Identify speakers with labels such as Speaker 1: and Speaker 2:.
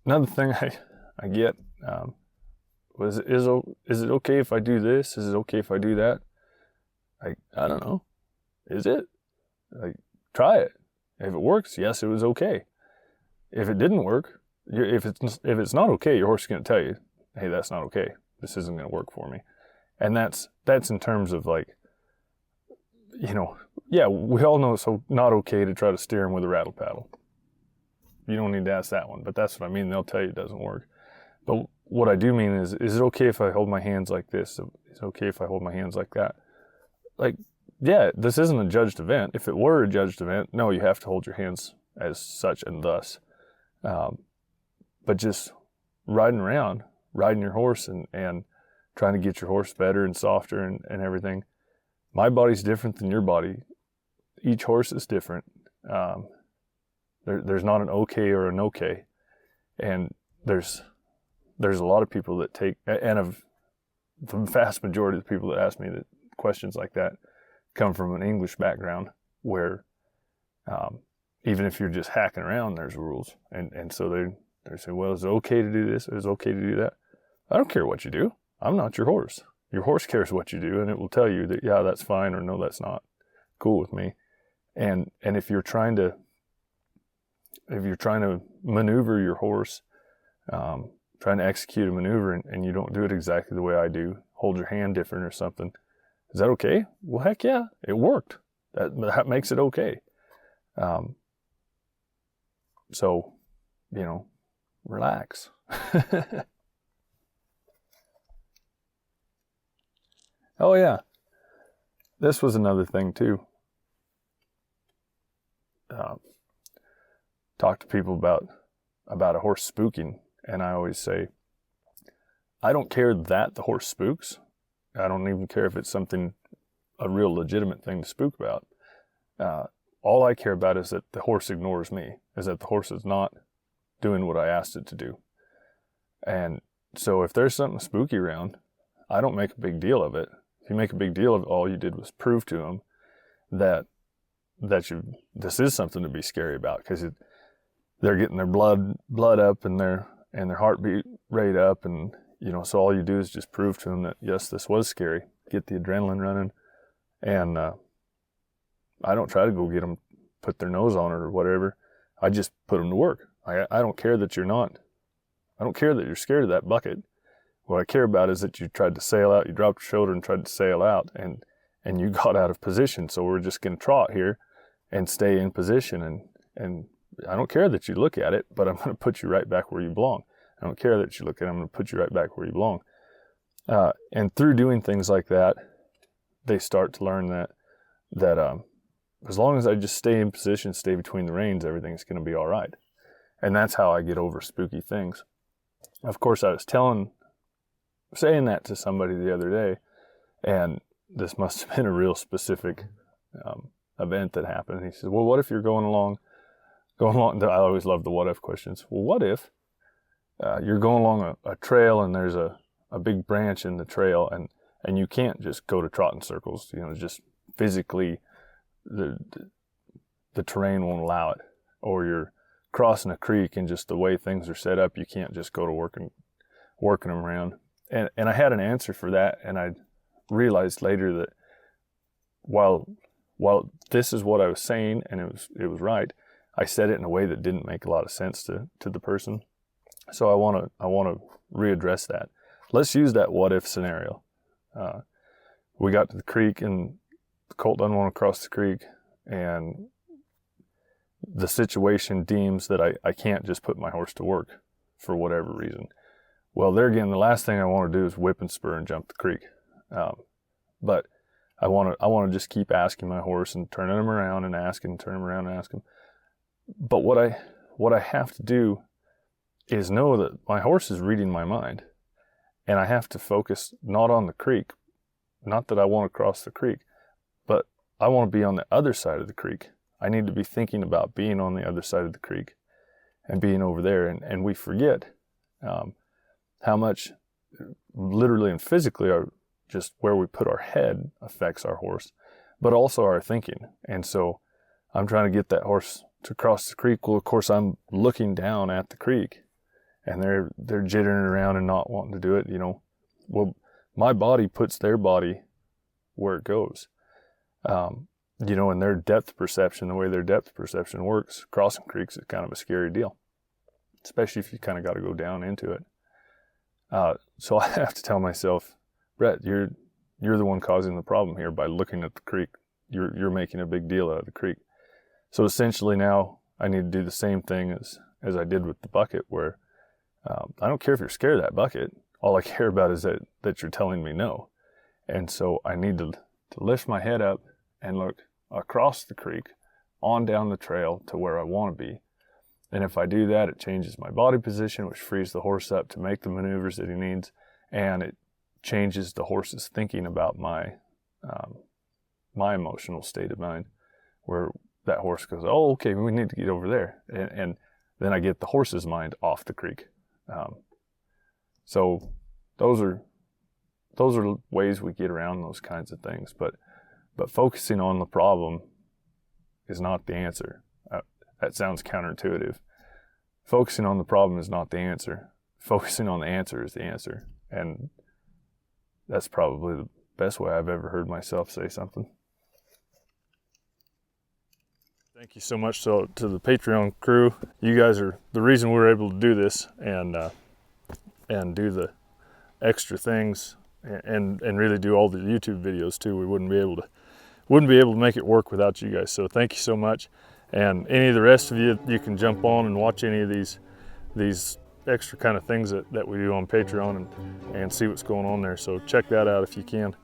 Speaker 1: another thing I get is it okay if I do this? Is it okay if I do that? I don't know. Is it? Like, try it. If it works, yes, it was okay. If it didn't work, if it's not okay, your horse is going to tell you, hey, that's not okay. This isn't going to work for me. And that's in terms of like, yeah, we all know it's not okay to try to steer him with a rattle paddle. You don't need to ask that one, but that's what I mean. They'll tell you it doesn't work. But what I do mean is it okay if I hold my hands like this? Is it okay if I hold my hands like that? Like, yeah, this isn't a judged event. If it were a judged event, no, you have to hold your hands as such and thus. But just riding your horse and trying to get your horse better and softer and everything. My body's different than your body. Each horse is different. There's not an okay or an okay. And there's a lot of people that take, and the vast majority of the people that ask me that questions like that come from an English background where even if you're just hacking around, there's rules. And so they say, well, is it okay to do this? Is it okay to do that? I don't care what you do. I'm not your horse. Your horse cares what you do, and it will tell you that, yeah, that's fine, or no, that's not cool with me. And if you're trying to maneuver your horse, trying to execute a maneuver and you don't do it exactly the way I do, hold your hand different or something, is that okay? Well, heck yeah, it worked. That makes it okay. So, relax. Oh yeah, this was another thing too. Talk to people about a horse spooking, and I always say, I don't care that the horse spooks. I don't even care if it's a real legitimate thing to spook about. All I care about is that the horse ignores me, is that the horse is not doing what I asked it to do. And so if there's something spooky around, I don't make a big deal of it. If you make a big deal of it, all you did was prove to them that this is something to be scary about, because they're getting their blood up and their heartbeat rate up, and so all you do is just prove to them that yes, this was scary. Get the adrenaline running, and I don't try to go get them, put their nose on it or whatever. I just put them to work. I don't care that you're not. I don't care that you're scared of that bucket. What I care about is that you tried to sail out, you dropped your shoulder and tried to sail out, and you got out of position. So we're just going to trot here and stay in position. And I don't care that you look at it, but I'm going to put you right back where you belong. I don't care that you look at it, I'm going to put you right back where you belong. And through doing things like that, they start to learn that as long as I just stay in position, stay between the reins, everything's going to be all right. And that's how I get over spooky things. Of course, I was saying that to somebody the other day, and this must have been a real specific event that happened. He says, well, what if you're going along, I always love the what if questions. Well, what if you're going along a trail and there's a big branch in the trail and you can't just go to trotting circles, just physically the terrain won't allow it, or you're crossing a creek and just the way things are set up, you can't just go to working them around. And I had an answer for that, and I realized later that while this is what I was saying and it was right, I said it in a way that didn't make a lot of sense to the person. So I want to readdress that. Let's use that what if scenario. We got to the creek and the colt doesn't want to cross the creek, and the situation deems that I can't just put my horse to work for whatever reason. Well, there again, the last thing I want to do is whip and spur and jump the creek. But I want to just keep asking my horse and turning him around and asking, turn him around and ask him. But what I have to do is know that my horse is reading my mind, and I have to focus not on the creek, not that I want to cross the creek, but I want to be on the other side of the creek. I need to be thinking about being on the other side of the creek and being over there. And we forget how much literally and physically just where we put our head affects our horse, but also our thinking. And so I'm trying to get that horse to cross the creek. Well, of course, I'm looking down at the creek, and they're jittering around and not wanting to do it, well, my body puts their body where it goes. And their depth perception, the way their depth perception works, crossing creeks is kind of a scary deal, especially if you kind of got to go down into it. So I have to tell myself, Brett, you're the one causing the problem here by looking at the creek. You're making a big deal out of the creek. So essentially now I need to do the same thing as I did with the bucket, where I don't care if you're scared of that bucket. All I care about is that you're telling me no. And so I need to lift my head up and look across the creek on down the trail to where I want to be. And if I do that, it changes my body position, which frees the horse up to make the maneuvers that he needs. And it changes the horse's thinking about my emotional state of mind, where that horse goes, oh, okay, we need to get over there. And then I get the horse's mind off the creek. So those are ways we get around those kinds of things. But focusing on the problem is not the answer. That sounds counterintuitive. Focusing on the problem is not the answer. Focusing on the answer is the answer. And that's probably the best way I've ever heard myself say something. Thank you so much to the Patreon crew. You guys are the reason we're able to do this and do the extra things and really do all the YouTube videos too. We wouldn't be able to make it work without you guys. So thank you so much. And any of the rest of you can jump on and watch any of these extra kind of things that we do on Patreon and see what's going on there. So check that out if you can.